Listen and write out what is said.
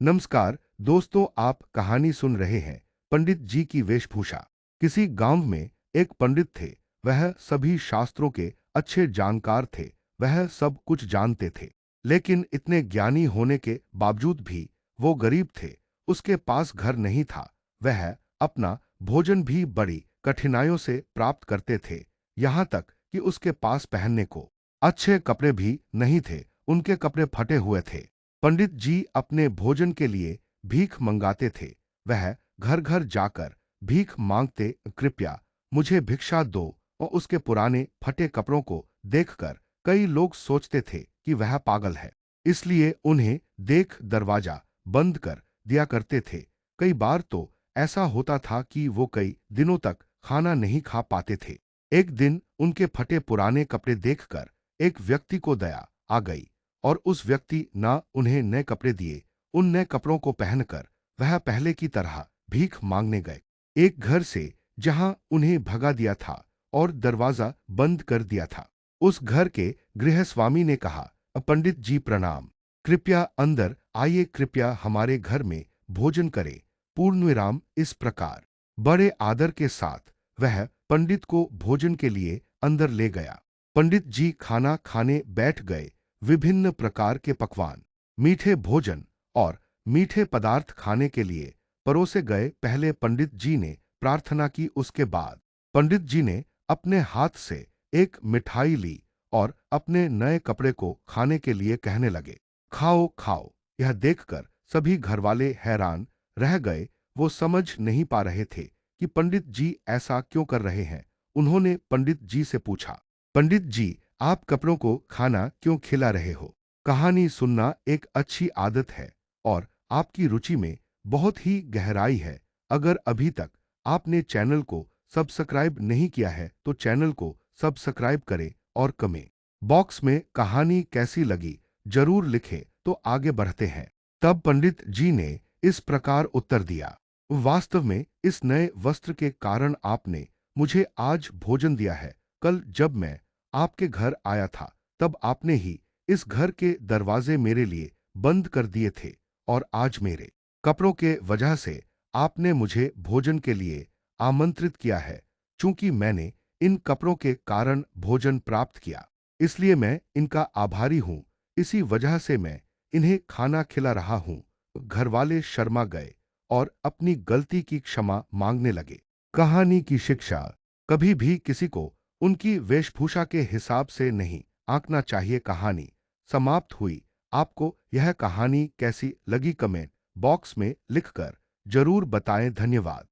नमस्कार दोस्तों, आप कहानी सुन रहे हैं पंडित जी की वेशभूषा। किसी गांव में एक पंडित थे। वह सभी शास्त्रों के अच्छे जानकार थे। वह सब कुछ जानते थे, लेकिन इतने ज्ञानी होने के बावजूद भी वो गरीब थे। उसके पास घर नहीं था। वह अपना भोजन भी बड़ी कठिनाइयों से प्राप्त करते थे। यहाँ तक कि उसके पास पहनने को अच्छे कपड़े भी नहीं थे। उनके कपड़े फटे हुए थे। पंडित जी अपने भोजन के लिए भीख मंगाते थे। वह घर घर जाकर भीख मांगते, कृपया मुझे भिक्षा दो। और उसके पुराने फटे कपड़ों को देखकर कई लोग सोचते थे कि वह पागल है, इसलिए उन्हें देख दरवाजा बंद कर दिया करते थे। कई बार तो ऐसा होता था कि वो कई दिनों तक खाना नहीं खा पाते थे। एक दिन उनके फटे पुराने कपड़े देखकर एक व्यक्ति को दया आ गई और उस व्यक्ति ना उन्हें नए कपड़े दिए। उन नए कपड़ों को पहनकर वह पहले की तरह भीख मांगने गए, एक घर से जहां उन्हें भगा दिया था और दरवाजा बंद कर दिया था। उस घर के गृहस्वामी ने कहा, पंडित जी प्रणाम, कृपया अंदर आइए, कृपया हमारे घर में भोजन करें। पूर्णविराम। इस प्रकार बड़े आदर के साथ वह पंडित को भोजन के लिए अंदर ले गया। पंडित जी खाना खाने बैठ गए। विभिन्न प्रकार के पकवान, मीठे भोजन और मीठे पदार्थ खाने के लिए परोसे गए। पहले पंडित जी ने प्रार्थना की, उसके बाद पंडित जी ने अपने हाथ से एक मिठाई ली और अपने नए कपड़े को खाने के लिए कहने लगे, खाओ खाओ। यह देखकर सभी घरवाले हैरान रह गए। वो समझ नहीं पा रहे थे कि पंडित जी ऐसा क्यों कर रहे हैं। उन्होंने पंडित जी से पूछा, पंडित जी, आप कपड़ों को खाना क्यों खिला रहे हो? कहानी सुनना एक अच्छी आदत है और आपकी रुचि में बहुत ही गहराई है। अगर अभी तक आपने चैनल को सब्सक्राइब नहीं किया है तो चैनल को सब्सक्राइब करें और कमेंट बॉक्स में कहानी कैसी लगी जरूर लिखें तो आगे बढ़ते हैं। तब पंडित जी ने इस प्रकार उत्तर दिया, वास्तव में इस नए वस्त्र के कारण आपने मुझे आज भोजन दिया है। कल जब मैं आपके घर आया था तब आपने ही इस घर के दरवाजे मेरे लिए बंद कर दिए थे और आज मेरे कपड़ों के वजह से आपने मुझे भोजन के लिए आमंत्रित किया है। चूंकि मैंने इन कपड़ों के कारण भोजन प्राप्त किया, इसलिए मैं इनका आभारी हूं। इसी वजह से मैं इन्हें खाना खिला रहा हूं। घरवाले शर्मा गए और अपनी गलती की क्षमा मांगने लगे। कहानी की शिक्षा, कभी भी किसी को उनकी वेशभूषा के हिसाब से नहीं आंकना चाहिए। कहानी समाप्त हुई। आपको यह कहानी कैसी लगी कमेंट बॉक्स में लिखकर जरूर बताएं। धन्यवाद।